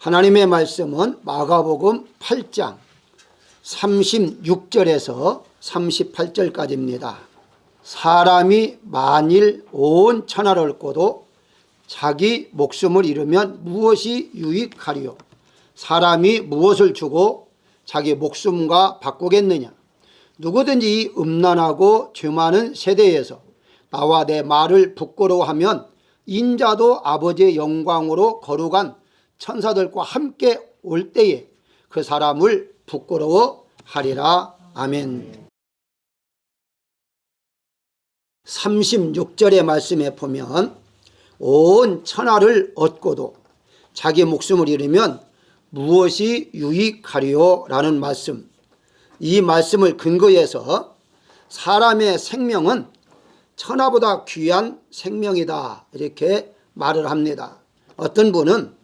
하나님의 말씀은 마가복음 8장 36절에서 38절까지입니다. 사람이 만일 온 천하를 얻고도 자기 목숨을 잃으면 무엇이 유익하리요? 사람이 무엇을 주고 자기 목숨과 바꾸겠느냐? 누구든지 이 음란하고 죄 많은 세대에서 나와 내 말을 부끄러워하면 인자도 아버지의 영광으로 거룩한 천사들과 함께 올 때에 그 사람을 부끄러워하리라. 아멘. 36절의 말씀에 보면 온 천하를 얻고도 자기 목숨을 잃으면 무엇이 유익하리요? 라는 말씀, 이 말씀을 근거해서 사람의 생명은 천하보다 귀한 생명이다 이렇게 말을 합니다. 어떤 분은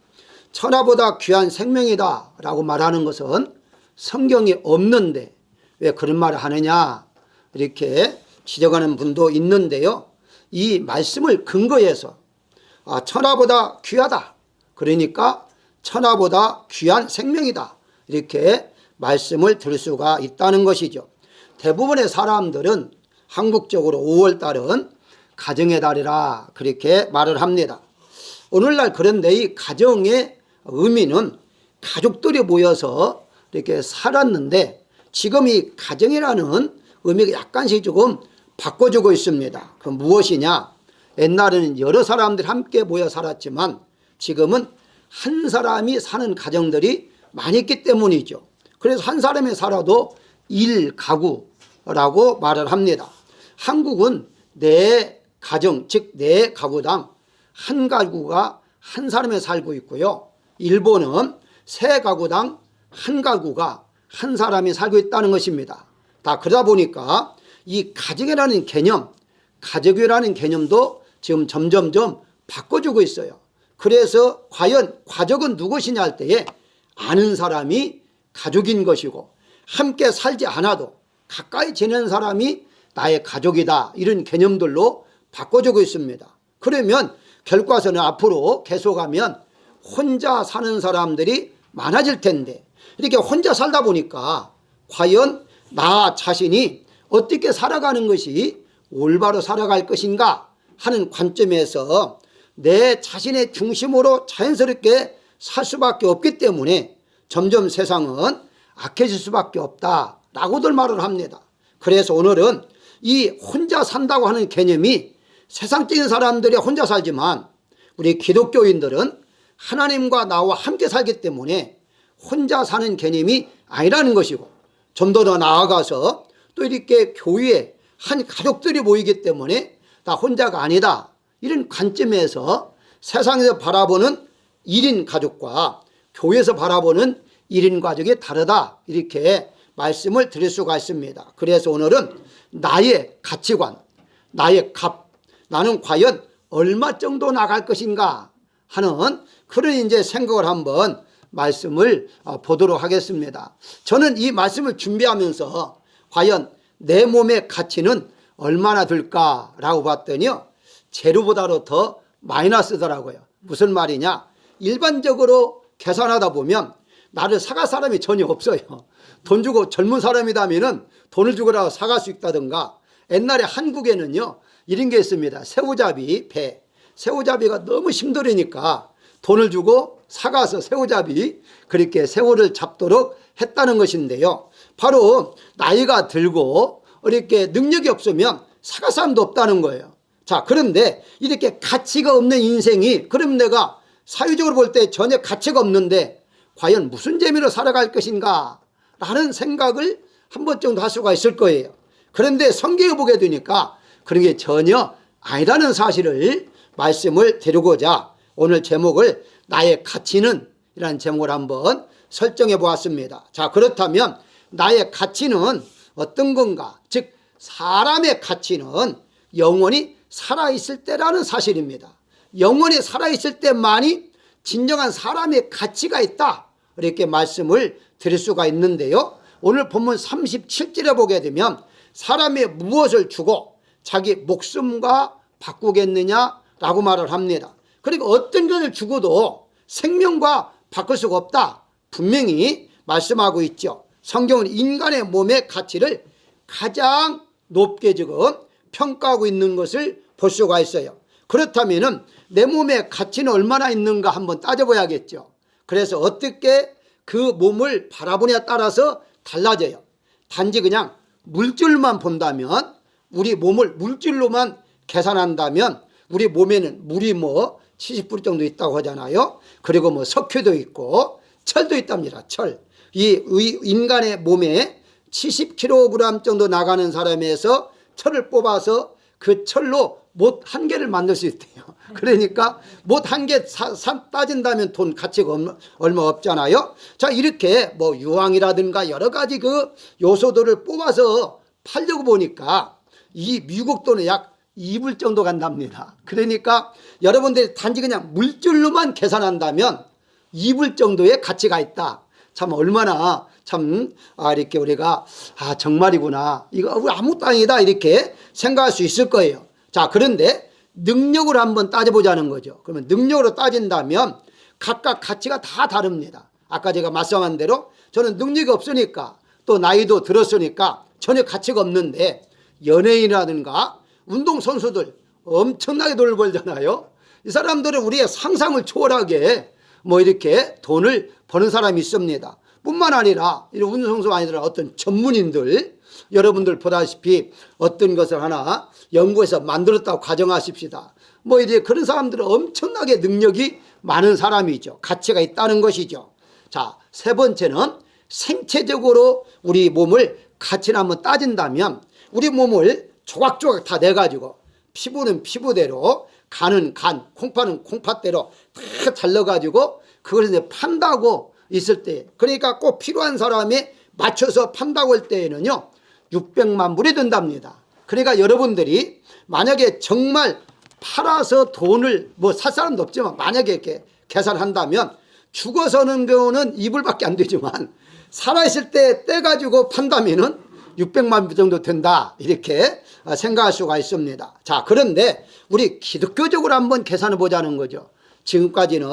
천하보다 귀한 생명이다 라고 말하는 것은 성경이 없는데 왜 그런 말을 하느냐 이렇게 지적하는 분도 있는데요. 이 말씀을 근거해서 천하보다 귀하다, 그러니까 천하보다 귀한 생명이다 이렇게 말씀을 들을 수가 있다는 것이죠. 대부분의 사람들은 한국적으로 5월달은 가정의 달이라 그렇게 말을 합니다. 오늘날 그런데 이 가정의 의미는 가족들이 모여서 이렇게 살았는데 지금 이 가정이라는 의미가 약간씩 조금 바꿔주고 있습니다. 그 무엇이냐? 옛날에는 여러 사람들이 함께 모여 살았지만 지금은 한 사람이 사는 가정들이 많이 있기 때문이죠. 그래서 한 사람이 살아도 1가구라고 말을 합니다. 한국은 네 가정, 즉 네 가구당 한 가구가 한 사람이 살고 있고요. 일본은 세 가구당 한 가구가 한 사람이 살고 있다는 것입니다. 다 그러다 보니까 이 가정이라는 개념, 가족이라는 개념도 지금 점점점 바꿔주고 있어요. 그래서 과연 가족은 누구시냐 할 때에 아는 사람이 가족인 것이고 함께 살지 않아도 가까이 지내는 사람이 나의 가족이다 이런 개념들로 바꿔주고 있습니다. 그러면 결과서는 앞으로 계속하면 혼자 사는 사람들이 많아질 텐데 이렇게 혼자 살다 보니까 과연 나 자신이 어떻게 살아가는 것이 올바로 살아갈 것인가 하는 관점에서 내 자신의 중심으로 자연스럽게 살 수밖에 없기 때문에 점점 세상은 악해질 수밖에 없다라고들 말을 합니다. 그래서 오늘은 이 혼자 산다고 하는 개념이 세상적인 사람들이 혼자 살지만 우리 기독교인들은 하나님과 나와 함께 살기 때문에 혼자 사는 개념이 아니라는 것이고 좀 더 나아가서 또 이렇게 교회에 한 가족들이 모이기 때문에 나 혼자가 아니다 이런 관점에서 세상에서 바라보는 1인 가족과 교회에서 바라보는 1인 가족이 다르다 이렇게 말씀을 드릴 수가 있습니다. 그래서 오늘은 나의 가치관, 나의 값, 나는 과연 얼마 정도 나갈 것인가 하는 그런 이제 생각을 한번 말씀을 보도록 하겠습니다. 저는 이 말씀을 준비하면서 과연 내 몸의 가치는 얼마나 들까라고 봤더니요, 재료보다도 더 마이너스더라고요. 무슨 말이냐? 일반적으로 계산하다 보면 나를 사갈 사람이 전혀 없어요. 돈 주고 젊은 사람이라면 돈을 주고 사갈 수 있다든가, 옛날에 한국에는요 이런 게 있습니다. 새우잡이 배, 새우잡이가 너무 힘들으니까 돈을 주고 사가서 새우잡이 그렇게 새우를 잡도록 했다는 것인데요, 바로 나이가 들고 이렇게 능력이 없으면 사갈 사람도 없다는 거예요. 자, 그런데 이렇게 가치가 없는 인생이, 그럼 내가 사회적으로 볼 때 전혀 가치가 없는데 과연 무슨 재미로 살아갈 것인가 라는 생각을 한 번 정도 할 수가 있을 거예요. 그런데 성경에 보게 되니까 그런 게 전혀 아니라는 사실을 말씀을 드리고자 오늘 제목을 나의 가치는 이라는 제목을 한번 설정해 보았습니다. 자, 그렇다면 나의 가치는 어떤 건가? 즉 사람의 가치는 영원히 살아있을 때라는 사실입니다. 영원히 살아있을 때만이 진정한 사람의 가치가 있다 이렇게 말씀을 드릴 수가 있는데요, 오늘 본문 37절에 보게 되면 사람이 무엇을 주고 자기 목숨과 바꾸겠느냐라고 말을 합니다. 그러니까 어떤 것을 주고도 생명과 바꿀 수가 없다 분명히 말씀하고 있죠. 성경은 인간의 몸의 가치를 가장 높게 지금 평가하고 있는 것을 볼 수가 있어요. 그렇다면 내 몸의 가치는 얼마나 있는가 한번 따져봐야겠죠. 그래서 어떻게 그 몸을 바라보냐에 따라서 달라져요. 단지 그냥 물질만 본다면, 우리 몸을 물질로만 계산한다면 우리 몸에는 물이 70% 정도 있다고 하잖아요. 그리고 석유도 있고 철도 있답니다. 철. 이 인간의 몸에 70kg 정도 나가는 사람에서 철을 뽑아서 그 철로 못 한 개를 만들 수 있대요. 그러니까 못 한 개 따진다면 돈 가치가 얼마 없잖아요. 자, 이렇게 유황이라든가 여러 가지 그 요소들을 뽑아서 팔려고 보니까 이 미국 돈은 약 2불 정도 간답니다. 그러니까 여러분들이 단지 그냥 물질로만 계산한다면 2불 정도의 가치가 있다. 참 얼마나 이렇게 우리가 정말이구나, 이거 아무것도 아니다 이렇게 생각할 수 있을 거예요. 자, 그런데 능력으로 한번 따져보자는 거죠. 그러면 능력으로 따진다면 각각 가치가 다 다릅니다. 아까 제가 말씀한 대로 저는 능력이 없으니까, 또 나이도 들었으니까 전혀 가치가 없는데, 연예인이라든가 운동선수들 엄청나게 돈을 벌잖아요. 이 사람들은 우리의 상상을 초월하게 이렇게 돈을 버는 사람이 있습니다. 뿐만 아니라 이런 운동선수가 아니라 어떤 전문인들, 여러분들 보다시피 어떤 것을 하나 연구해서 만들었다고 가정하십시다. 이제 그런 사람들은 엄청나게 능력이 많은 사람이죠. 가치가 있다는 것이죠. 자, 세 번째는 생체적으로 우리 몸을 가치를 한번 따진다면, 우리 몸을 조각조각 다 내가지고 피부는 피부대로, 간은 간, 콩팥은 콩팥대로 다 잘라가지고 그걸 이제 판다고 있을 때, 그러니까 꼭 필요한 사람에 맞춰서 판다고 할 때에는요 600만 불이 든답니다. 그러니까 여러분들이 만약에 정말 팔아서 돈을 살 사람도 없지만 만약에 이렇게 계산한다면 죽어서는 경우는 2불밖에 안 되지만 살아있을 때 떼가지고 판다면은 600만 불 정도 된다, 이렇게 생각할 수가 있습니다. 자, 그런데 우리 기독교적으로 한번 계산해 보자는 거죠. 지금까지는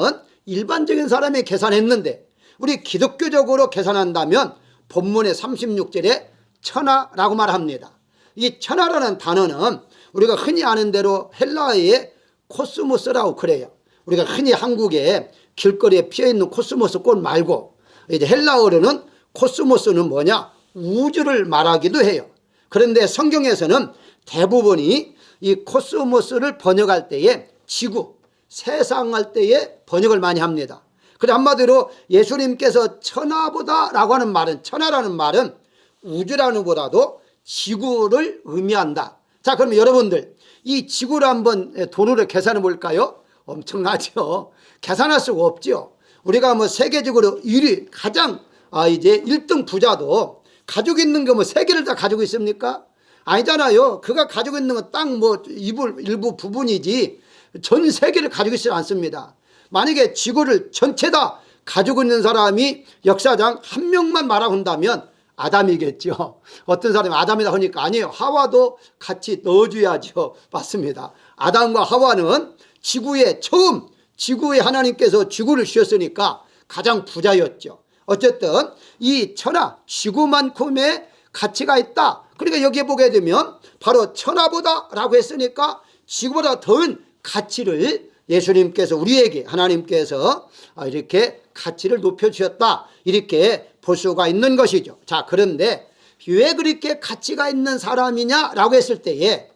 일반적인 사람이 계산했는데 우리 기독교적으로 계산한다면 본문의 36절에 천하라고 말합니다. 이 천하라는 단어는 우리가 흔히 아는 대로 헬라어의 코스모스라고 그래요. 우리가 흔히 한국에 길거리에 피어있는 코스모스 꽃 말고 이제 헬라어로는 코스모스는 뭐냐? 우주를 말하기도 해요. 그런데 성경에서는 대부분이 이 코스모스를 번역할 때에 지구, 세상 할 때에 번역을 많이 합니다. 그래, 한마디로 예수님께서 천하보다 라고 하는 말은, 천하라는 말은 우주라는 보다도 지구를 의미한다. 자, 그러면 여러분들 이 지구를 한번 돈으로 계산해 볼까요? 엄청나죠. 계산할 수가 없죠. 우리가 세계적으로 1위 가장 이제 1등 부자도 가지고 있는 게 세계를 다 가지고 있습니까? 아니잖아요. 그가 가지고 있는 건 딱 일부 부분이지 전 세계를 가지고 있지 않습니다. 만약에 지구를 전체 다 가지고 있는 사람이 역사상 한 명만 말하고 한다면 아담이겠죠. 어떤 사람이 아담이다 하니까 아니에요. 하와도 같이 넣어줘야죠. 맞습니다. 아담과 하와는 지구에 하나님께서 지구를 주셨으니까 가장 부자였죠. 어쨌든 이 천하, 지구만큼의 가치가 있다. 그러니까 여기에 보게 되면 바로 천하보다 라고 했으니까 지구보다 더한 가치를 예수님께서 우리에게, 하나님께서 이렇게 가치를 높여주셨다, 이렇게 볼 수가 있는 것이죠. 자, 그런데 왜 그렇게 가치가 있는 사람이냐라고 했을 때에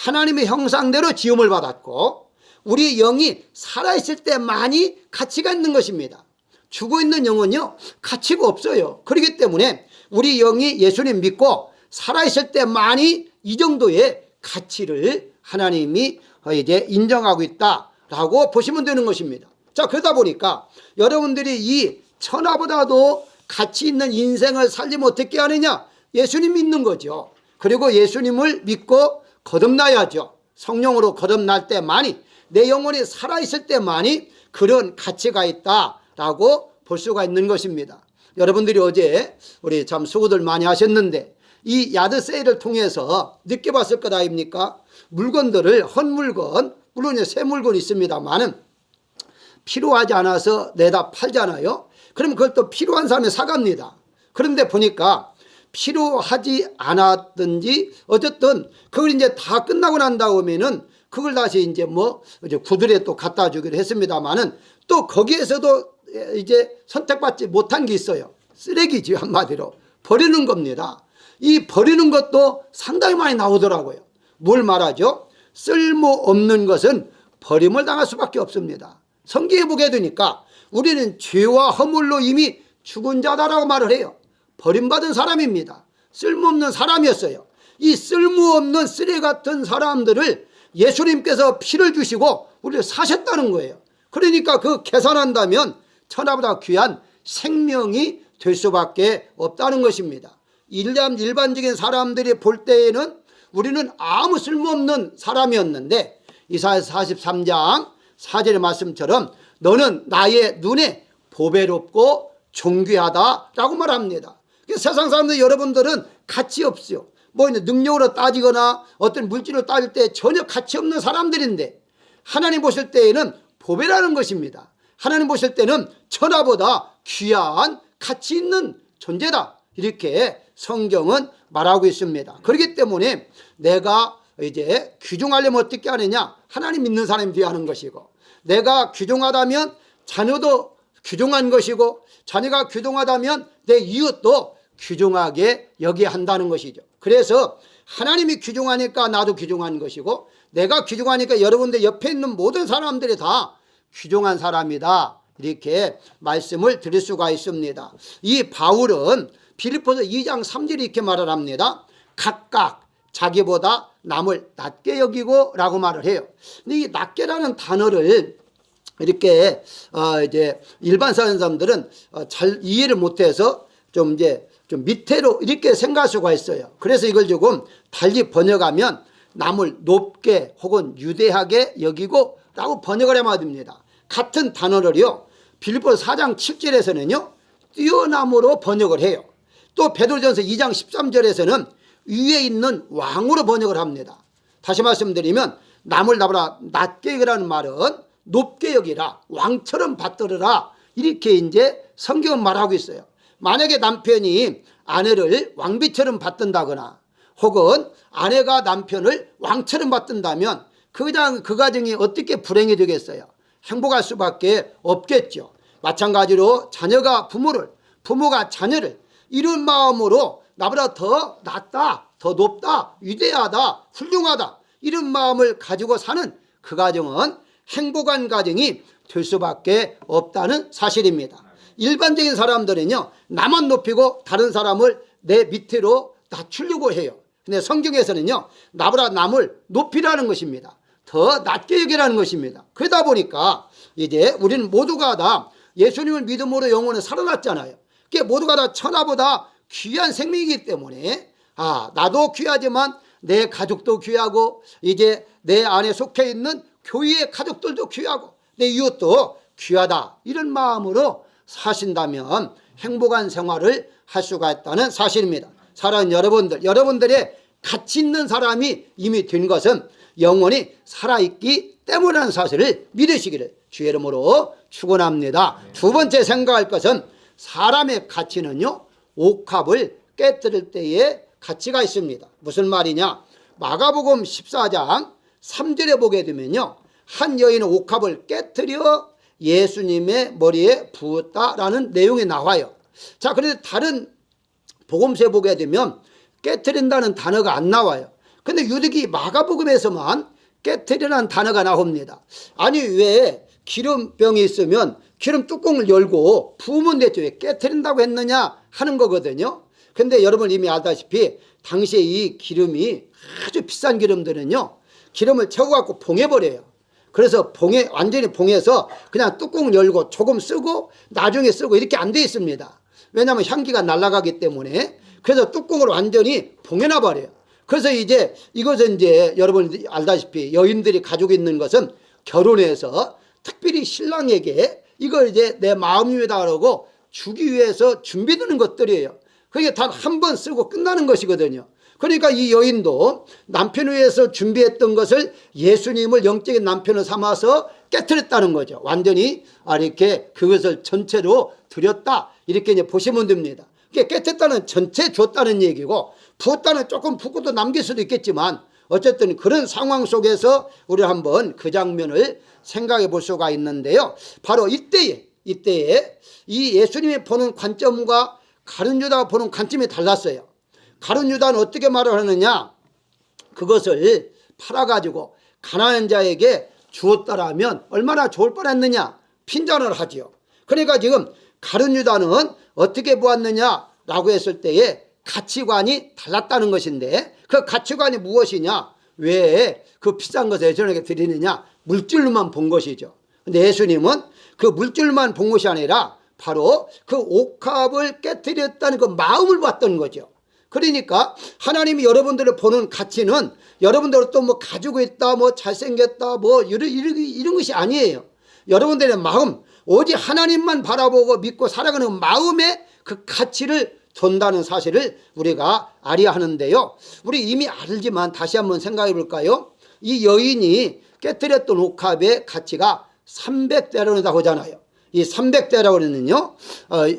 하나님의 형상대로 지음을 받았고 우리 영이 살아있을 때만이 가치가 있는 것입니다. 죽어있는 영은요 가치가 없어요. 그렇기 때문에 우리 영이 예수님 믿고 살아있을 때만이 이 정도의 가치를 하나님이 이제 인정하고 있다라고 보시면 되는 것입니다. 자, 그러다 보니까 여러분들이 이 천하보다도 가치 있는 인생을 살려면 어떻게 하느냐? 예수님 믿는 거죠. 그리고 예수님을 믿고 거듭나야죠. 성령으로 거듭날 때만이, 내 영혼이 살아있을 때만이 그런 가치가 있다라고 볼 수가 있는 것입니다. 여러분들이 어제 우리 참 수고들 많이 하셨는데 이 야드 세일을 통해서 느껴봤을 것 아닙니까? 물건들을, 헛물건, 물론 새 물건이 있습니다만은 필요하지 않아서 내다 팔잖아요. 그럼 그걸 또 필요한 사람이 사갑니다. 그런데 보니까 필요하지 않았든지 어쨌든 그걸 이제 다 끝나고 난 다음에는 그걸 다시 이제 이제 구들에 또 갖다 주기로 했습니다만은 또 거기에서도 이제 선택받지 못한 게 있어요. 쓰레기지, 한마디로 버리는 겁니다. 이 버리는 것도 상당히 많이 나오더라고요. 뭘 말하죠? 쓸모없는 것은 버림을 당할 수밖에 없습니다. 성경에 보게 되니까 우리는 죄와 허물로 이미 죽은 자다라고 말을 해요. 버림받은 사람입니다. 쓸모없는 사람이었어요. 이 쓸모없는 쓰레기 같은 사람들을 예수님께서 피를 주시고 우리를 사셨다는 거예요. 그러니까 그 계산한다면 천하보다 귀한 생명이 될 수밖에 없다는 것입니다. 일반적인 사람들이 볼 때에는 우리는 아무 쓸모없는 사람이었는데 이사야서 43장 4절의 말씀처럼 너는 나의 눈에 보배롭고 존귀하다라고 말합니다. 세상 사람들 여러분들은 가치 없어요. 능력으로 따지거나 어떤 물질로 따질 때 전혀 가치 없는 사람들인데 하나님 보실 때에는 보배라는 것입니다. 하나님 보실 때는 천하보다 귀한 가치 있는 존재다, 이렇게 성경은 말하고 있습니다. 그렇기 때문에 내가 이제 귀중하려면 어떻게 하느냐, 하나님 믿는 사람이 되어야 하는 것이고, 내가 귀중하다면 자녀도 귀중한 것이고, 자녀가 귀중하다면 내 이웃도 귀중하게 여겨야 한다는 것이죠. 그래서 하나님이 귀중하니까 나도 귀중한 것이고, 내가 귀중하니까 여러분들 옆에 있는 모든 사람들이 다 귀중한 사람이다, 이렇게 말씀을 드릴 수가 있습니다. 이 바울은 빌립보서 2장 3절에 이렇게 말을 합니다. 각각 자기보다 남을 낮게 여기고 라고 말을 해요. 근데 이 낮게라는 단어를 이렇게 이제 일반 사람들은 잘 이해를 못해서 좀 밑으로 이렇게 생각할 수가 있어요. 그래서 이걸 조금 달리 번역하면 남을 높게 혹은 유대하게 여기고 라고 번역을 해야 됩니다. 같은 단어를요, 빌립보서 4장 7절에서는요 뛰어남으로 번역을 해요. 또 베드로전서 2장 13절에서는 위에 있는 왕으로 번역을 합니다. 다시 말씀드리면 남을 나보다 낮게 여기라는 말은 높게 여기라, 왕처럼 받들으라, 이렇게 이제 성경은 말하고 있어요. 만약에 남편이 아내를 왕비처럼 받든다거나 혹은 아내가 남편을 왕처럼 받든다면 그 가정이 어떻게 불행이 되겠어요? 행복할 수밖에 없겠죠. 마찬가지로 자녀가 부모를, 부모가 자녀를 이런 마음으로 나보다 더 낫다, 더 높다, 위대하다, 훌륭하다, 이런 마음을 가지고 사는 그 가정은 행복한 가정이 될 수밖에 없다는 사실입니다. 일반적인 사람들은요, 나만 높이고 다른 사람을 내 밑으로 낮추려고 해요. 근데 성경에서는요, 나보다 남을 높이라는 것입니다. 더 낮게 여기라는 것입니다. 그러다 보니까 이제 우리는 모두가 다 예수님을 믿음으로 영혼을 살아났잖아요. 그게 모두가 다 천하보다 귀한 생명이기 때문에 나도 귀하지만 내 가족도 귀하고 이제 내 안에 속해 있는 교회의 가족들도 귀하고 내 이웃도 귀하다, 이런 마음으로 사신다면 행복한 생활을 할 수가 있다는 사실입니다. 사랑하는 여러분들, 여러분들의 가치 있는 사람이 이미 된 것은 영원히 살아있기 때문이라는 사실을 믿으시기를 주의 이름으로 축원합니다. 두 번째 생각할 것은 사람의 가치는요, 옥합을 깨뜨릴 때의 가치가 있습니다. 무슨 말이냐? 마가복음 14장 3절에 보게 되면요, 한 여인은 옥합을 깨뜨려 예수님의 머리에 부었다라는 내용이 나와요. 자, 그런데 다른 복음서에 보게 되면 깨뜨린다는 단어가 안 나와요. 근데 유독이 마가복음에서만 깨뜨리라는 단어가 나옵니다. 아니, 왜 기름병이 있으면 기름 뚜껑을 열고 부으면 됐죠, 왜 깨뜨린다고 했느냐 하는 거거든요. 근데 여러분 이미 알다시피 당시에 이 기름이 아주 비싼 기름들은요, 기름을 채워갖고 봉해버려요. 그래서 완전히 봉해서 그냥 뚜껑을 열고 조금 쓰고 나중에 쓰고 이렇게 안 돼 있습니다. 왜냐하면 향기가 날아가기 때문에. 그래서 뚜껑을 완전히 봉해놔버려요. 그래서 이제 이것은 이제 여러분 알다시피 여인들이 가지고 있는 것은 결혼해서 특별히 신랑에게 이걸 이제 내 마음입니다 하고 주기 위해서 준비되는 것들이에요. 그게 단 한 번 쓰고 끝나는 것이거든요. 그러니까 이 여인도 남편을 위해서 준비했던 것을 예수님을 영적인 남편을 삼아서 깨뜨렸다는 거죠. 완전히 이렇게 그것을 전체로 드렸다, 이렇게 이제 보시면 됩니다. 깨뜨렸다는 전체 줬다는 얘기고, 부었다는 조금 붓고도 남길 수도 있겠지만 어쨌든 그런 상황 속에서 우리 한번 그 장면을 생각해 볼 수가 있는데요. 바로 이때에 이 예수님이 보는 관점과 가룟 유다가 보는 관점이 달랐어요. 가룟 유다는 어떻게 말을 하느냐, 그것을 팔아가지고 가난한 자에게 주었다라면 얼마나 좋을 뻔했느냐, 핀잔을 하지요. 그러니까 지금 가룟 유다는 어떻게 보았느냐라고 했을 때에 가치관이 달랐다는 것인데, 그 가치관이 무엇이냐, 왜 그 비싼 것을 예수님에게 드리느냐, 물질로만 본 것이죠. 근데 예수님은 그 물질만 본 것이 아니라 바로 그 옥합을 깨뜨렸다는 그 마음을 봤던 거죠. 그러니까 하나님이 여러분들을 보는 가치는 여러분들 또 뭐 가지고 있다, 뭐 잘생겼다, 뭐 이런 것이 아니에요. 여러분들의 마음, 오직 하나님만 바라보고 믿고 살아가는 마음에 그 가치를 준다는 사실을 우리가 알아야 하는데요. 우리 이미 알지만 다시 한번 생각해 볼까요? 이 여인이 깨뜨렸던 옥합의 가치가 300데나리온이라고 하잖아요. 이 300데나리온은요,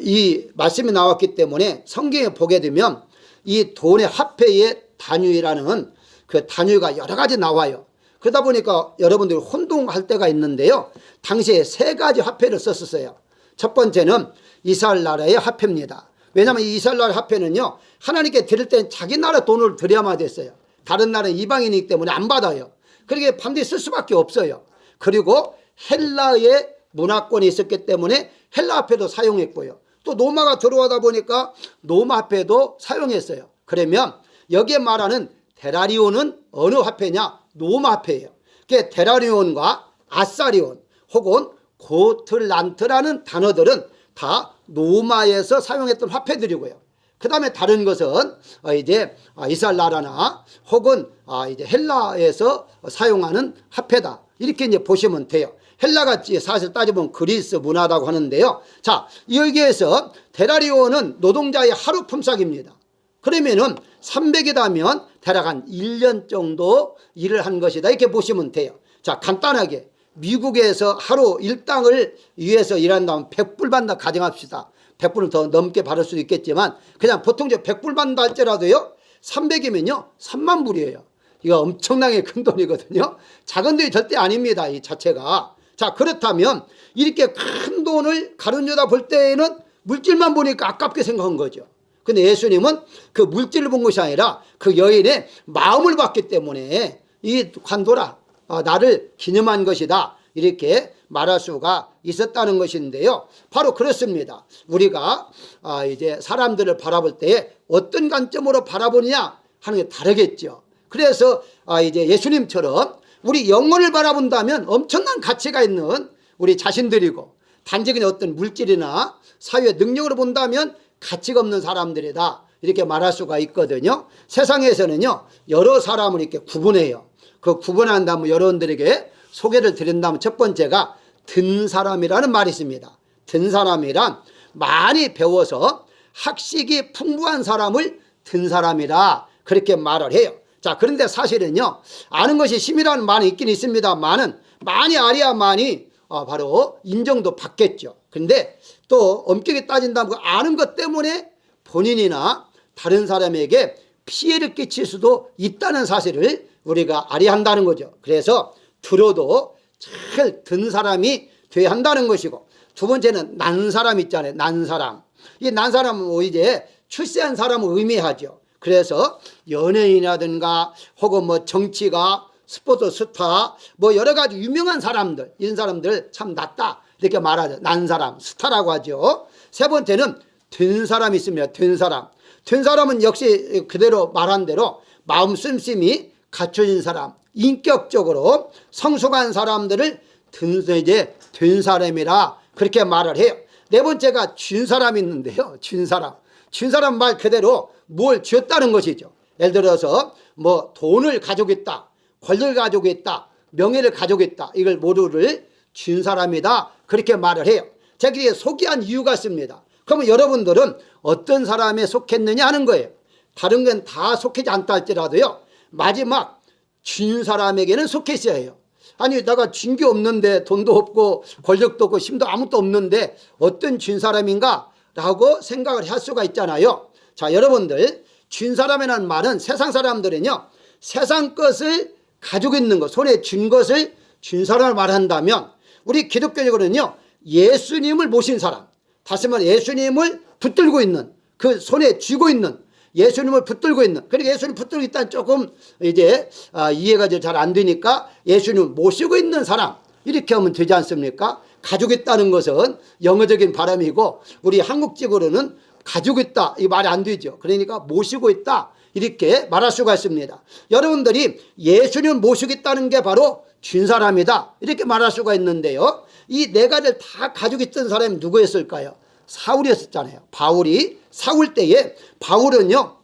이 말씀이 나왔기 때문에 성경에 보게 되면 이 돈의 화폐의 단위라는 그 단위가 여러 가지 나와요. 그러다 보니까 여러분들이 혼동할 때가 있는데요. 당시에 세 가지 화폐를 썼었어요. 첫 번째는 이스라엘 나라의 화폐입니다. 왜냐하면 이 이스라엘 나라의 화폐는요, 하나님께 드릴 때는 자기 나라 돈을 드려야만 됐어요. 다른 나라는 이방인이기 때문에 안 받아요. 그러니까 반드시 쓸 수밖에 없어요. 그리고 헬라의 문화권이 있었기 때문에 헬라 화폐도 사용했고요. 또 로마가 들어오다 보니까 로마 화폐도 사용했어요. 그러면 여기에 말하는 데나리온은 어느 화폐냐? 로마 화폐예요. 그게 데나리온과 아사리온 혹은 고틀란트라는 단어들은 다 로마에서 사용했던 화폐들이고요. 그 다음에 다른 것은 이제 이스라엘 나라나 혹은 이제 헬라에서 사용하는 화폐다, 이렇게 이제 보시면 돼요. 헬라가 사실 따져보면 그리스 문화라고 하는데요. 자, 여기에서 데나리온은 노동자의 하루 품삯입니다. 그러면은 300이라면 대략 한 1년 정도 일을 한 것이다, 이렇게 보시면 돼요. 자, 간단하게 미국에서 하루 일당을 위해서 일한다면 100불 받는다 가정합시다. 100불은 더 넘게 받을 수도 있겠지만 그냥 보통 100불 받는다 할지라도요, 300이면요 3만 불이에요. 이거 엄청나게 큰 돈이거든요. 작은 돈이 절대 아닙니다, 이 자체가. 자, 그렇다면 이렇게 큰 돈을 가룟 유다 볼 때에는 물질만 보니까 아깝게 생각한 거죠. 근데 예수님은 그 물질을 본 것이 아니라 그 여인의 마음을 봤기 때문에 이 관둬라, 나를 기념한 것이다, 이렇게 말할 수가 있었다는 것인데요. 바로 그렇습니다. 우리가 이제 사람들을 바라볼 때 어떤 관점으로 바라보느냐 하는 게 다르겠죠. 그래서 이제 예수님처럼 우리 영혼을 바라본다면 엄청난 가치가 있는 우리 자신들이고, 단지 그냥 어떤 물질이나 사회의 능력으로 본다면 가치가 없는 사람들이다, 이렇게 말할 수가 있거든요. 세상에서는요, 여러 사람을 이렇게 구분해요. 그 구분한다면 여러분들에게 소개를 드린다면 첫 번째가 든 사람이라는 말이 있습니다. 든 사람이란 많이 배워서 학식이 풍부한 사람을 든 사람이라 그렇게 말을 해요. 자, 그런데 사실은요, 아는 것이 힘이라는 말이 있긴 있습니다만은 많이 알아야만이 바로 인정도 받겠죠. 그런데 또 엄격히 따진다면 아는 것 때문에 본인이나 다른 사람에게 피해를 끼칠 수도 있다는 사실을 우리가 알아야 한다는 거죠. 그래서 들어도 잘 든 사람이 돼야 한다는 것이고, 두 번째는 난 사람 있잖아요. 난 사람. 이 난 사람은 이제 출세한 사람을 의미하죠. 그래서 연예인이라든가 혹은 뭐 정치가, 스포츠 스타, 뭐 여러 가지 유명한 사람들, 이런 사람들 참 낫다, 이렇게 말하죠. 난 사람, 스타라고 하죠. 세 번째는 된 사람이 있습니다. 된 사람. 된 사람은 역시 그대로 말한 대로 마음 씀씀이 갖춰진 사람, 인격적으로 성숙한 사람들을 된 사람이라 그렇게 말을 해요. 네 번째가 준 사람이 있는데요. 준 사람. 준 사람 말 그대로 뭘 쥐었다는 것이죠. 예를 들어서 뭐 돈을 가지고 있다, 권력을 가지고 있다, 명예를 가지고 있다, 이걸 모두를 준 사람이다, 그렇게 말을 해요. 제가 이게 소개한 이유가 있습니다. 그러면 여러분들은 어떤 사람에 속했느냐 하는 거예요. 다른 건 다 속하지 않다 할지라도요, 마지막 준 사람에게는 속해 있어야 해요. 아니 내가 쥔 게 없는데, 돈도 없고 권력도 없고 힘도 아무것도 없는데 어떤 쥔 사람인가 라고 생각을 할 수가 있잖아요. 자, 여러분들, 쥔 사람이라는 말은 세상 사람들은요, 세상 것을 가지고 있는 것, 손에 쥔 것을 쥔 사람을 말한다면, 우리 기독교적으로는요, 예수님을 모신 사람, 다시 말해 예수님을 붙들고 있는, 그 손에 쥐고 있는, 예수님을 붙들고 있는, 그러니까 예수님 붙들고 있다는 조금 이제 이해가 잘 안 되니까 예수님을 모시고 있는 사람, 이렇게 하면 되지 않습니까? 가지고 있다는 것은 영어적인 발음이고, 우리 한국적으로는 가지고 있다, 이 말이 안 되죠. 그러니까 모시고 있다, 이렇게 말할 수가 있습니다. 여러분들이 예수님을 모시고 있다는 게 바로 쥔 사람이다, 이렇게 말할 수가 있는데요, 이 네 가지를 다 가지고 있던 사람이 누구였을까요? 사울이었잖아요. 바울이 사울 때에, 바울은요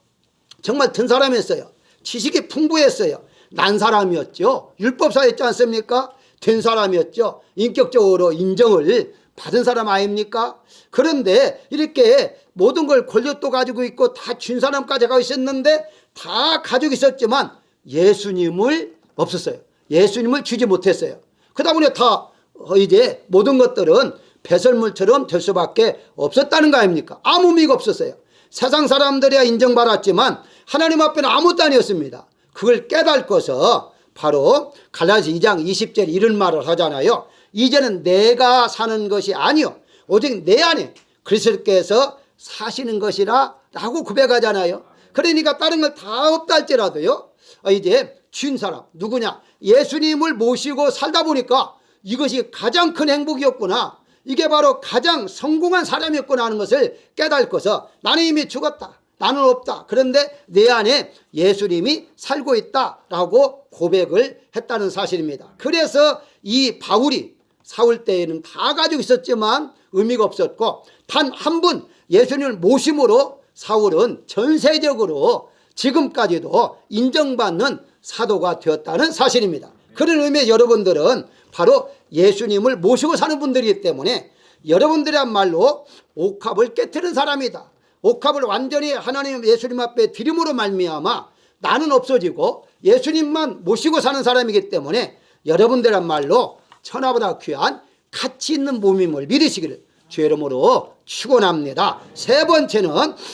정말 든 사람이었어요. 지식이 풍부했어요. 난 사람이었죠. 율법사였지 않습니까? 된 사람이었죠. 인격적으로 인정을 받은 사람 아닙니까? 그런데 이렇게 모든 걸 권력도 가지고 있고 다 준 사람까지 가지고 있었는데, 다 가지고 있었지만 예수님을 없었어요. 예수님을 주지 못했어요. 그러다 보니 다 이제 모든 것들은 배설물처럼 될 수밖에 없었다는 거 아닙니까? 아무 의미가 없었어요. 세상 사람들이야 인정받았지만 하나님 앞에는 아무것도 아니었습니다. 그걸 깨닫고서 바로 갈라디아 2장 20절 이런 말을 하잖아요. 이제는 내가 사는 것이 아니요 오직 내 안에 그리스도께서 사시는 것이라 라고 고백하잖아요. 그러니까 다른 걸 다 없다 할지라도요, 이제 준 사람 누구냐, 예수님을 모시고 살다 보니까 이것이 가장 큰 행복이었구나, 이게 바로 가장 성공한 사람이었구나 하는 것을 깨닫고서, 나는 이미 죽었다, 나는 없다, 그런데 내 안에 예수님이 살고 있다라고 고백을 했다는 사실입니다. 그래서 이 바울이 사울 때에는 다 가지고 있었지만 의미가 없었고, 단 한 분 예수님을 모심으로 사울은 전 세적으로 지금까지도 인정받는 사도가 되었다는 사실입니다. 그런 의미에 여러분들은 바로 예수님을 모시고 사는 분들이기 때문에 여러분들이야말로 옥합을 깨트린 사람이다. 옥합을 완전히 하나님 예수님 앞에 드림으로 말미암아 나는 없어지고 예수님만 모시고 사는 사람이기 때문에 여러분들이야말로 천하보다 귀한 가치 있는 몸임을 믿으시기를 주의 이름으로 축원합니다. 세 번째는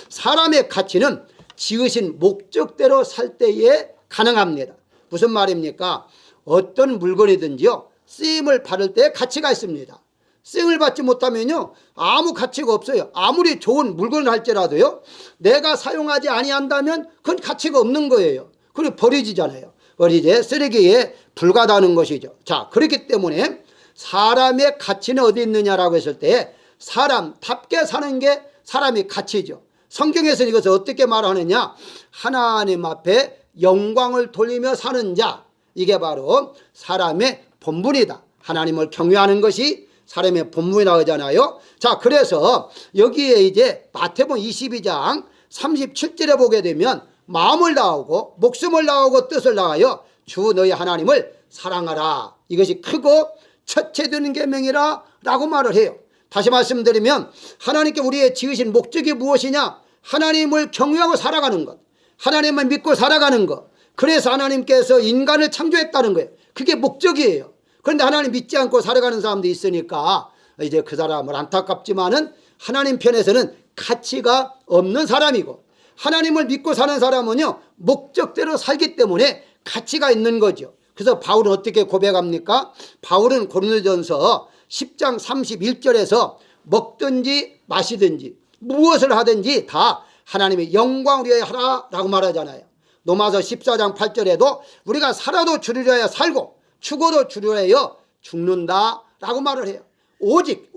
사람의 가치는 지으신 목적대로 살 때에 가능합니다. 무슨 말입니까? 어떤 물건이든지요, 쓰임을 받을 때 가치가 있습니다. 쓰임을 받지 못하면요 아무 가치가 없어요. 아무리 좋은 물건을 할지라도요, 내가 사용하지 아니한다면 그건 가치가 없는 거예요. 그리고 버려지잖아요. 버리제 쓰레기에 불과하다는 것이죠. 자, 그렇기 때문에 사람의 가치는 어디 있느냐라고 했을 때 사람답게 사는 게 사람의 가치죠. 성경에서는 이것을 어떻게 말하느냐, 하나님 앞에 영광을 돌리며 사는 자, 이게 바로 사람의 본분이다. 하나님을 경외하는 것이 사람의 본분이라고 하잖아요. 자, 그래서 여기에 이제 마태복음 22장 37절에 보게 되면 마음을 다하고 목숨을 다하고 뜻을 다하여 주 너희 하나님을 사랑하라, 이것이 크고 첫째 되는 계명이라 라고 말을 해요. 다시 말씀드리면 하나님께 우리의 지으신 목적이 무엇이냐, 하나님을 경외하고 살아가는 것, 하나님을 믿고 살아가는 것. 그래서 하나님께서 인간을 창조했다는 거예요. 그게 목적이에요. 그런데 하나님 믿지 않고 살아가는 사람도 있으니까 이제 그 사람을 안타깝지만은 하나님 편에서는 가치가 없는 사람이고, 하나님을 믿고 사는 사람은요 목적대로 살기 때문에 가치가 있는 거죠. 그래서 바울은 어떻게 고백합니까? 바울은 고린도전서 10장 31절에서 먹든지 마시든지 무엇을 하든지 다 하나님의 영광을 위하여 하라라고 말하잖아요. 로마서 14장 8절에도 우리가 살아도 주를 위하여 살고 죽어도 주를 위하여 죽는다라고 말을 해요. 오직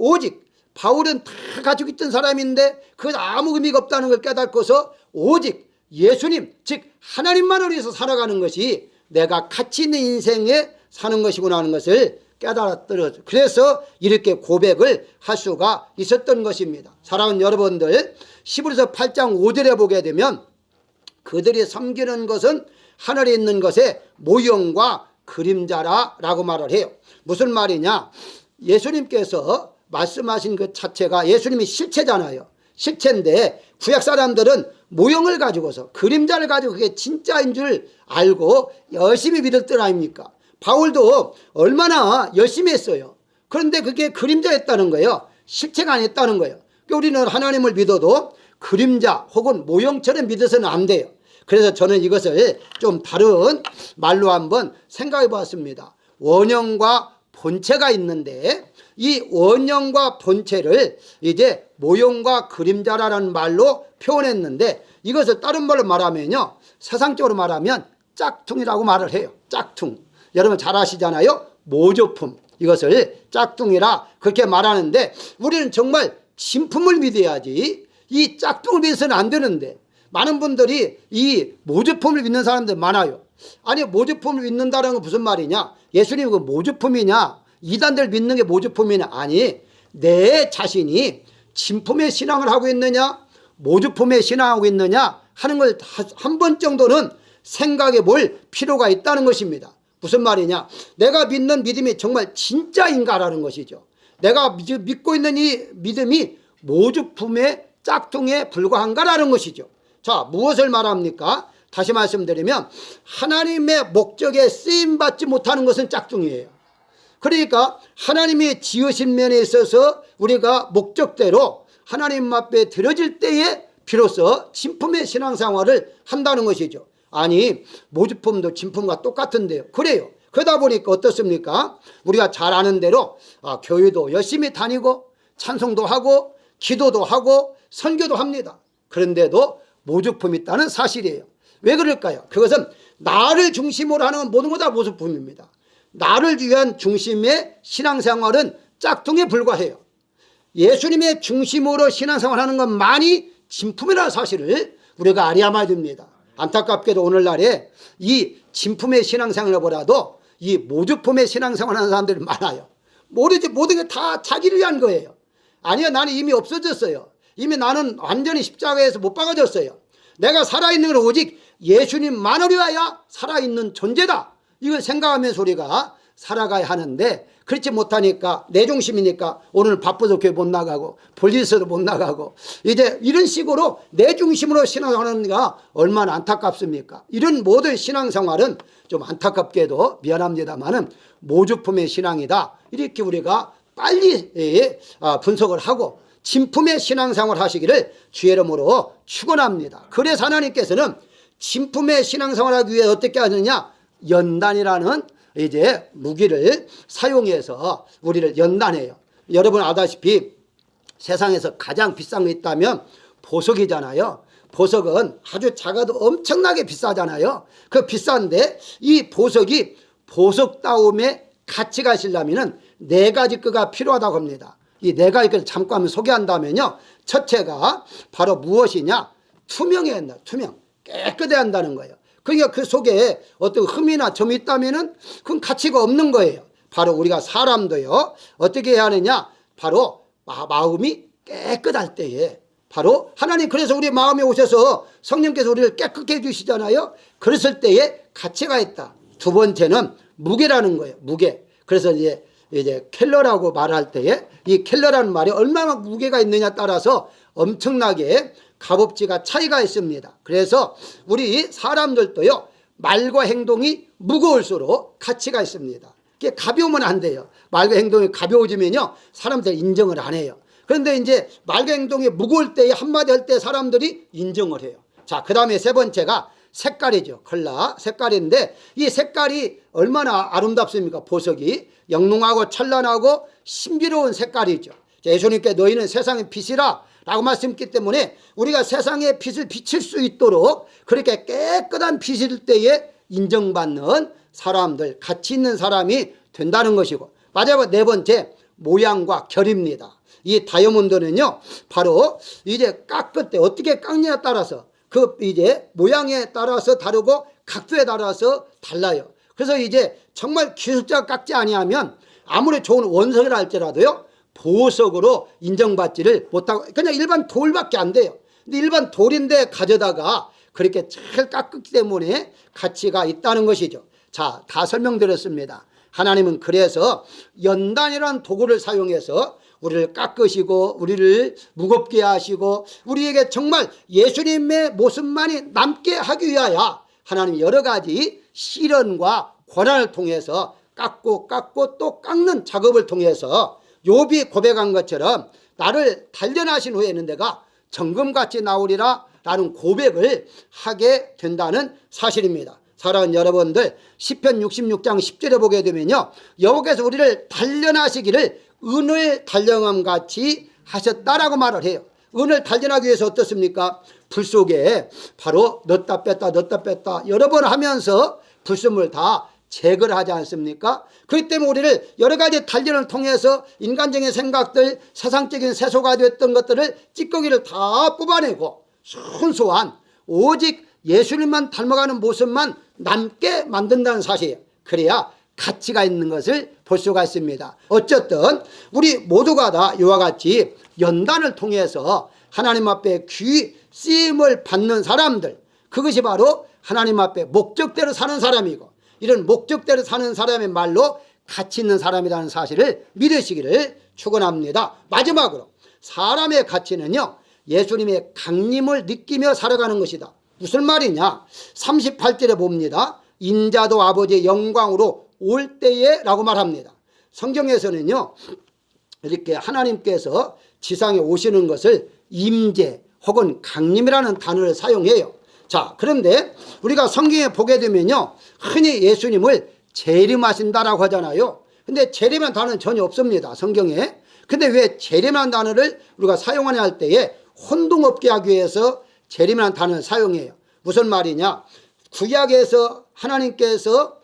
바울은 다 가지고 있던 사람인데 그건 아무 의미가 없다는 걸 깨닫고서 오직 예수님, 즉 하나님만을 위해서 살아가는 것이 내가 가치 있는 인생에 사는 것이구나 하는 것을 깨달았더라고요. 그래서 이렇게 고백을 할 수가 있었던 것입니다. 사랑하는 여러분들, 히브리서 8장 5절에 보게 되면 그들이 섬기는 것은 하늘에 있는 것의 모형과 그림자라라고 말을 해요. 무슨 말이냐, 예수님께서 말씀하신 그 자체가 예수님이 실체잖아요. 실체인데 구약 사람들은 모형을 가지고서 그림자를 가지고 그게 진짜인 줄 알고 열심히 믿을 때 아닙니까? 바울도 얼마나 열심히 했어요. 그런데 그게 그림자였다는 거예요. 실체가 아니었다는 거예요. 그러니까 우리는 하나님을 믿어도 그림자 혹은 모형처럼 믿어서는 안 돼요. 그래서 저는 이것을 좀 다른 말로 한번 생각해 보았습니다. 원형과 본체가 있는데 이 원형과 본체를 이제 모형과 그림자라는 말로 표현했는데 이것을 다른 말로 말하면요, 세상적으로 말하면 짝퉁이라고 말을 해요. 짝퉁. 여러분 잘 아시잖아요. 모조품. 이것을 짝퉁이라 그렇게 말하는데 우리는 정말 진품을 믿어야지 이 짝퉁을 믿어서는 안 되는데 많은 분들이 이 모조품을 믿는 사람들 많아요. 아니 모조품을 믿는다는 건 무슨 말이냐? 예수님이 그 모조품이냐? 이단들 믿는 게 모조품이냐? 아니, 내 자신이 진품의 신앙을 하고 있느냐 모조품의 신앙하고 있느냐 하는 걸 한 번 정도는 생각해 볼 필요가 있다는 것입니다. 무슨 말이냐? 내가 믿는 믿음이 정말 진짜인가라는 것이죠. 내가 믿고 있는 이 믿음이 모조품의 짝퉁에 불과한가라는 것이죠. 자, 무엇을 말합니까? 다시 말씀드리면 하나님의 목적에 쓰임받지 못하는 것은 짝퉁이에요. 그러니까 하나님이 지으신 면에 있어서 우리가 목적대로 하나님 앞에 드려질 때에 비로소 진품의 신앙생활을 한다는 것이죠. 아니 모조품도 진품과 똑같은데요. 그래요. 그러다 보니까 어떻습니까? 우리가 잘 아는 대로 교회도 열심히 다니고 찬송도 하고 기도도 하고 선교도 합니다. 그런데도 모조품이 있다는 사실이에요. 왜 그럴까요? 그것은 나를 중심으로 하는 모든 것 다 모조품입니다. 나를 위한 중심의 신앙생활은 짝퉁에 불과해요. 예수님의 중심으로 신앙생활하는 것만이 진품이라는 사실을 우리가 알아야만 됩니다. 안타깝게도 오늘날에 이 진품의 신앙생활보다도 이 모조품의 신앙생활하는 사람들이 많아요. 모든 게 다 자기를 위한 거예요. 아니요, 나는 이미 없어졌어요. 이미 나는 완전히 십자가에서 못 박아졌어요. 내가 살아있는 건 오직 예수님만을 위하여 살아있는 존재다. 이걸 생각하면서 우리가 살아가야 하는데 그렇지 못하니까 내 중심이니까 오늘 바빠서 교회 못 나가고 볼일 있어도 못 나가고 이제 이런 식으로 내 중심으로 신앙하는 게 얼마나 안타깝습니까? 이런 모든 신앙생활은 좀 안타깝게도 미안합니다만은 모조품의 신앙이다. 이렇게 우리가 빨리 분석을 하고 진품의 신앙생활 하시기를 주의 이름으로 축원합니다. 그래서 하나님께서는 진품의 신앙생활하기 위해 어떻게 하느냐? 연단이라는 이제 무기를 사용해서 우리를 연단해요. 여러분 아다시피 세상에서 가장 비싼 거 있다면 보석이잖아요. 보석은 아주 작아도 엄청나게 비싸잖아요. 그 비싼데 이 보석이 보석다움의 가치가 있으려면 네 가지 거가 필요하다고 합니다. 이 네 가지 거를 잠깐 소개한다면요. 첫째가 바로 무엇이냐? 투명해야 한다. 투명. 깨끗해야 한다는 거예요. 그러니까 그 속에 어떤 흠이나 점이 있다면은 그건 가치가 없는 거예요. 바로 우리가 사람도요. 어떻게 해야 하느냐? 바로 마음이 깨끗할 때에 바로 하나님 그래서 우리 마음에 오셔서 성령께서 우리를 깨끗게 해주시잖아요. 그랬을 때에 가치가 있다. 두 번째는 무게라는 거예요. 무게. 그래서 이제 켈러라고 말할 때에 이 켈러라는 말이 얼마나 무게가 있느냐 따라서 엄청나게 값어치가 차이가 있습니다. 그래서 우리 사람들도요. 말과 행동이 무거울수록 가치가 있습니다. 그게 가벼우면 안 돼요. 말과 행동이 가벼워지면요. 사람들이 인정을 안 해요. 그런데 이제 말과 행동이 무거울 때에 한마디 할 때 사람들이 인정을 해요. 자, 그 다음에 세 번째가 색깔이죠. 컬러 색깔인데 이 색깔이 얼마나 아름답습니까? 보석이 영롱하고 찬란하고 신비로운 색깔이죠. 예수님께 너희는 세상의 빛이라 라고 말씀했기 때문에 우리가 세상의 빛을 비칠 수 있도록 그렇게 깨끗한 빛일 때에 인정받는 사람들, 가치 있는 사람이 된다는 것이고 마지막 네 번째 모양과 결입니다. 이 다이아몬드는요 바로 이제 깎을 때 어떻게 깎느냐에 따라서 그 이제 모양에 따라서 다르고 각도에 따라서 달라요. 그래서 이제 정말 기술자가 깎지 아니하면 아무리 좋은 원석이라 할지라도요 보석으로 인정받지를 못하고 그냥 일반 돌밖에 안 돼요. 근데 일반 돌인데 가져다가 그렇게 잘 깎기 때문에 가치가 있다는 것이죠. 자, 다 설명드렸습니다. 하나님은 그래서 연단이라는 도구를 사용해서 우리를 깎으시고 우리를 무겁게 하시고 우리에게 정말 예수님의 모습만이 남게 하기 위하여 하나님이 여러 가지 시련과 고난을 통해서 깎고 또 깎는 작업을 통해서 욥이 고백한 것처럼 나를 단련하신 후에는 내가 정금같이 나오리라 라는 고백을 하게 된다는 사실입니다. 사랑하는 여러분들, 시편 66장 10절에 보게 되면요, 여호와께서 우리를 단련하시기를 은을 단련함 같이 하셨다라고 말을 해요. 은을 단련하기 위해서 어떻습니까? 불 속에 바로 넣었다 뺐다 여러 번 하면서 불순물 다 제거를 하지 않습니까? 그렇기 때문에 우리를 여러 가지 단련을 통해서 인간적인 생각들, 세상적인 세소가 되었던 것들을 찌꺼기를 다 뽑아내고 순수한 오직 예수님만 닮아가는 모습만 남게 만든다는 사실이에요. 그래야 가치가 있는 것을 볼 수가 있습니다. 어쨌든 우리 모두가 다 이와 같이 연단을 통해서 하나님 앞에 귀 쓰임을 받는 사람들, 그것이 바로 하나님 앞에 목적대로 사는 사람이고, 이런 목적대로 사는 사람의 말로 가치 있는 사람이라는 사실을 믿으시기를 축원합니다. 마지막으로 사람의 가치는요, 예수님의 강림을 느끼며 살아가는 것이다. 무슨 말이냐? 38절에 봅니다. 인자도 아버지의 영광으로 올 때에 라고 말합니다. 성경에서는요, 이렇게 하나님께서 지상에 오시는 것을 임재 혹은 강림이라는 단어를 사용해요. 자, 그런데 우리가 성경에 보게 되면요, 흔히 예수님을 재림하신다라고 하잖아요. 근데 재림이라는 단어는 전혀 없습니다, 성경에. 근데 왜 재림이라는 단어를 우리가 사용하냐 할 때에 혼동 없게 하기 위해서 재림이라는 단어를 사용해요. 무슨 말이냐? 구약에서 하나님께서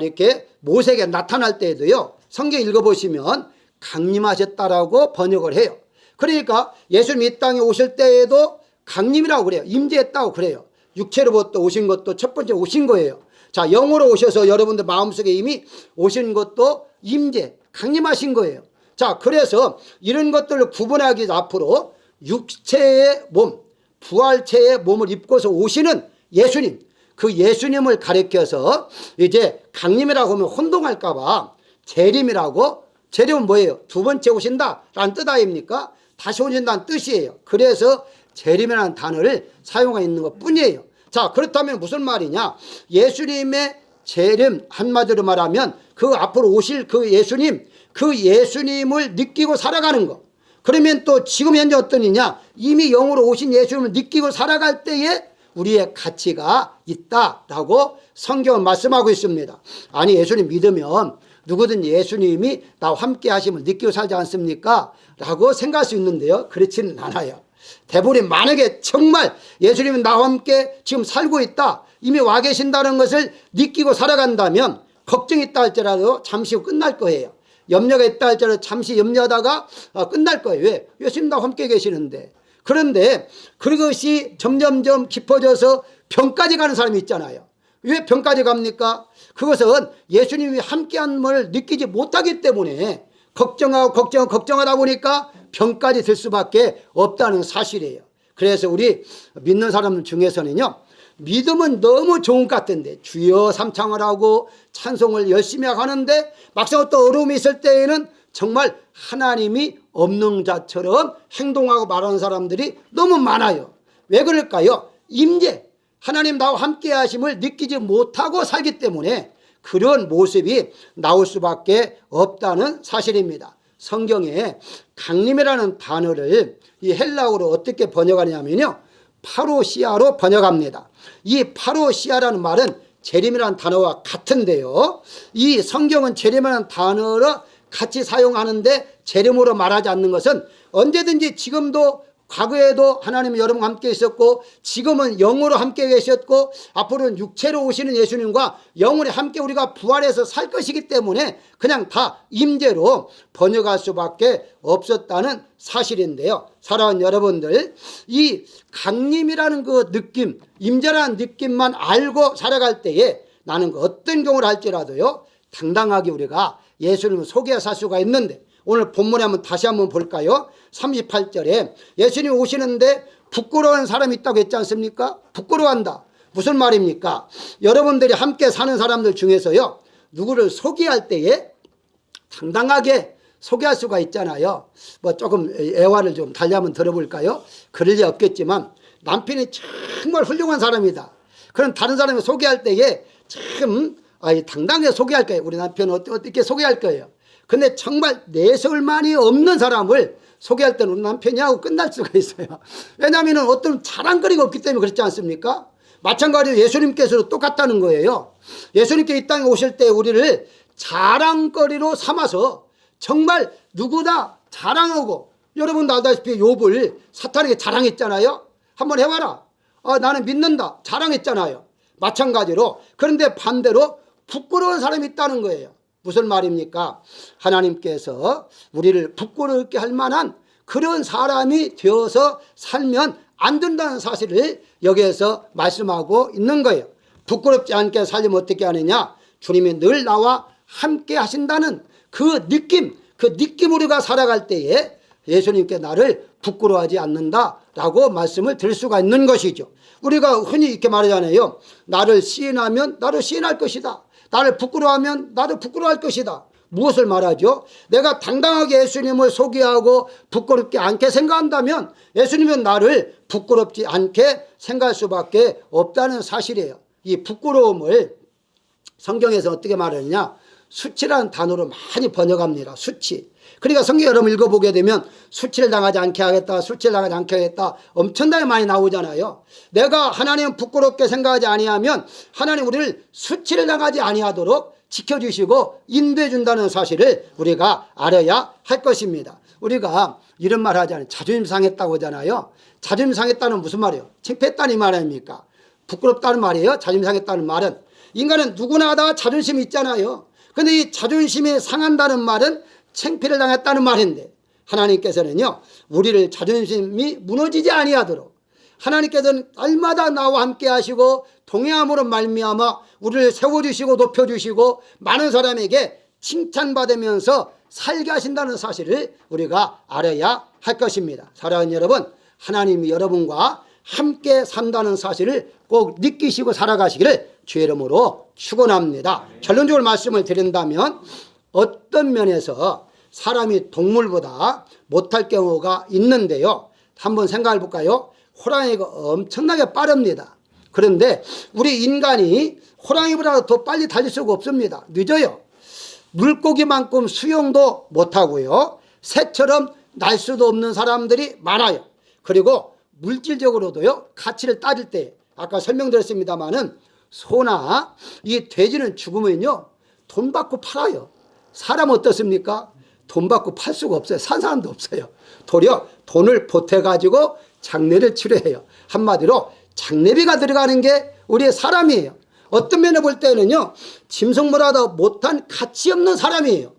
이렇게 모세에게 나타날 때에도요, 성경 읽어보시면 강림하셨다라고 번역을 해요. 그러니까 예수님 이 땅에 오실 때에도 강림이라고 그래요. 임재했다고 그래요. 육체로부터 오신 것도 첫 번째 오신 거예요. 자, 영으로 오셔서 여러분들 마음속에 이미 오신 것도 임재, 강림하신 거예요. 자, 그래서 이런 것들을 구분하기 위해서 앞으로 육체의 몸, 부활체의 몸을 입고서 오시는 예수님, 그 예수님을 가리켜서 이제 강림이라고 하면 혼동할까봐 재림이라고, 재림은 뭐예요? 두 번째 오신다라는 뜻 아닙니까? 다시 오신다는 뜻이에요. 그래서 재림이라는 단어를 사용하고 있는 것 뿐이에요. 자, 그렇다면 무슨 말이냐? 예수님의 재림, 한마디로 말하면 그 앞으로 오실 그 예수님, 그 예수님을 느끼고 살아가는 것. 그러면 또 지금 현재 어떠느냐? 이미 영으로 오신 예수님을 느끼고 살아갈 때에 우리의 가치가 있다라고 성경은 말씀하고 있습니다. 아니, 예수님 믿으면 누구든 예수님이 나와 함께 하심을 느끼고 살지 않습니까? 라고 생각할 수 있는데요, 그렇지는 않아요. 대부분 만약에 정말 예수님이 나와 함께 지금 살고 있다, 이미 와 계신다는 것을 느끼고 살아간다면 걱정이 있다 할지라도 잠시 후 끝날 거예요. 염려가 있다 할지라도 잠시 염려하다가 끝날 거예요. 왜? 예수님 나와 함께 계시는데. 그런데 그것이 점점점 깊어져서 병까지 가는 사람이 있잖아요. 왜 병까지 갑니까? 그것은 예수님이 함께함을 느끼지 못하기 때문에 걱정하다 보니까 병까지 들 수밖에 없다는 사실이에요. 그래서 우리 믿는 사람 중에서는요, 믿음은 너무 좋은 것 같은데 주여 삼창을 하고 찬송을 열심히 하는데 막상 또 어려움이 있을 때에는 정말 하나님이 없는 자처럼 행동하고 말하는 사람들이 너무 많아요. 왜 그럴까요? 임재, 하나님 나와 함께 하심을 느끼지 못하고 살기 때문에 그런 모습이 나올 수밖에 없다는 사실입니다. 성경에 강림이라는 단어를 이 헬라어로 어떻게 번역하냐면요, 파로시아로 번역합니다. 이 파로시아라는 말은 재림이라는 단어와 같은데요, 이 성경은 재림이라는 단어를 같이 사용하는데 재림으로 말하지 않는 것은 언제든지 지금도 과거에도 하나님이 여러분과 함께 있었고 지금은 영으로 함께 계셨고 앞으로는 육체로 오시는 예수님과 영으로 함께 우리가 부활해서 살 것이기 때문에 그냥 다 임재로 번역할 수밖에 없었다는 사실인데요. 사랑하는 여러분들, 이 강림이라는 그 느낌, 임재라는 느낌만 알고 살아갈 때에 나는 어떤 경우를 할지라도요, 당당하게 우리가 예수님을 소개해 살 수가 있는데, 오늘 본문에 한번 다시 한번 볼까요? 38절에 예수님이 오시는데 부끄러워하는 사람이 있다고 했지 않습니까? 부끄러워한다. 무슨 말입니까? 여러분들이 함께 사는 사람들 중에서요, 누구를 소개할 때에 당당하게 소개할 수가 있잖아요. 뭐 조금 애화를 좀 달리 한번 들어볼까요? 그럴 리 없겠지만 남편이 정말 훌륭한 사람이다. 그럼 다른 사람이 소개할 때에 참 당당하게 소개할 거예요. 우리 남편은 어떻게 소개할 거예요. 근데 정말 내설만이 없는 사람을 소개할 때는 우리 남편이 하고 끝날 수가 있어요. 왜냐하면 어떤 자랑거리가 없기 때문에 그렇지 않습니까? 마찬가지로 예수님께서도 똑같다는 거예요. 예수님께 이 땅에 오실 때 우리를 자랑거리로 삼아서 정말 누구나 자랑하고, 여러분도 알다시피 욥을 사탄에게 자랑했잖아요. 한번 해봐라. 나는 믿는다. 자랑했잖아요. 마찬가지로. 그런데 반대로 부끄러운 사람이 있다는 거예요. 무슨 말입니까? 하나님께서 우리를 부끄럽게 할 만한 그런 사람이 되어서 살면 안 된다는 사실을 여기에서 말씀하고 있는 거예요. 부끄럽지 않게 살려면 어떻게 하느냐? 주님이 늘 나와 함께 하신다는 그 느낌 우리가 살아갈 때에 예수님께 나를 부끄러워하지 않는다라고 말씀을 드릴 수가 있는 것이죠. 우리가 흔히 이렇게 말하잖아요. 나를 시인하면 나도 시인할 것이다. 나를 부끄러워하면 나도 부끄러워할 것이다. 무엇을 말하죠? 내가 당당하게 예수님을 소개하고 부끄럽지 않게 생각한다면 예수님은 나를 부끄럽지 않게 생각할 수밖에 없다는 사실이에요. 이 부끄러움을 성경에서 어떻게 말하느냐? 수치라는 단어로 많이 번역합니다. 수치. 그러니까 성경 여러분 읽어보게 되면 수치를 당하지 않게 하겠다, 수치를 당하지 않게 하겠다 엄청나게 많이 나오잖아요. 내가 하나님 부끄럽게 생각하지 아니하면 하나님 우리를 수치를 당하지 아니하도록 지켜주시고 인도해 준다는 사실을 우리가 알아야 할 것입니다. 우리가 이런 말 하잖아요. 자존심 상했다고 하잖아요. 자존심 상했다는 무슨 말이에요? 창피했다는 말 아닙니까? 부끄럽다는 말이에요. 자존심 상했다는 말은. 인간은 누구나 다 자존심이 있잖아요. 근데 이 자존심이 상한다는 말은 창피를 당했다는 말인데, 하나님께서는요 우리를 자존심이 무너지지 아니하도록 하나님께서는 날마다 나와 함께 하시고 동행함으로 말미암아 우리를 세워주시고 높여주시고 많은 사람에게 칭찬받으면서 살게 하신다는 사실을 우리가 알아야 할 것입니다. 사랑하는 여러분, 하나님이 여러분과 함께 산다는 사실을 꼭 느끼시고 살아가시기를 주의 이름으로 축원합니다. 결론적으로 말씀을 드린다면 어떤 면에서 사람이 동물보다 못할 경우가 있는데요. 한번 생각해 볼까요? 호랑이가 엄청나게 빠릅니다. 그런데 우리 인간이 호랑이보다 더 빨리 달릴 수가 없습니다. 늦어요. 물고기만큼 수영도 못하고요. 새처럼 날 수도 없는 사람들이 많아요. 그리고 물질적으로도요, 가치를 따질 때 아까 설명드렸습니다마는 소나 이 돼지는 죽으면요 돈 받고 팔아요. 사람 어떻습니까? 돈 받고 팔 수가 없어요. 산 사람도 없어요. 도리어 돈을 보태가지고 장례를 치료해요. 한마디로 장례비가 들어가는 게 우리의 사람이에요. 어떤 면에 볼 때는요 짐승보다 못한 가치 없는 사람이에요.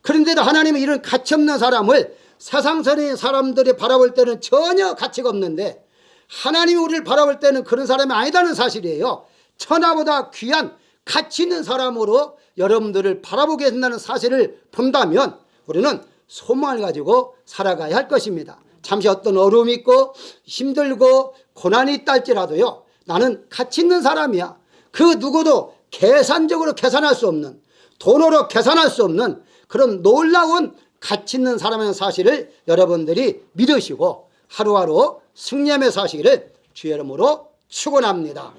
그런데도 하나님은 이런 가치 없는 사람을 세상선의 사람들이 바라볼 때는 전혀 가치가 없는데 하나님이 우리를 바라볼 때는 그런 사람이 아니다는 사실이에요. 천하보다 귀한 가치 있는 사람으로 여러분들을 바라보게 된다는 사실을 본다면 우리는 소망을 가지고 살아가야 할 것입니다. 잠시 어떤 어려움이 있고 힘들고 고난이 있다 할지라도요 나는 가치 있는 사람이야. 그 누구도 계산적으로 계산할 수 없는, 돈으로 계산할 수 없는 그런 놀라운 가치 있는 사람의 사실을 여러분들이 믿으시고 하루하루 승리하며 사시기를 주의 이름으로 축원합니다.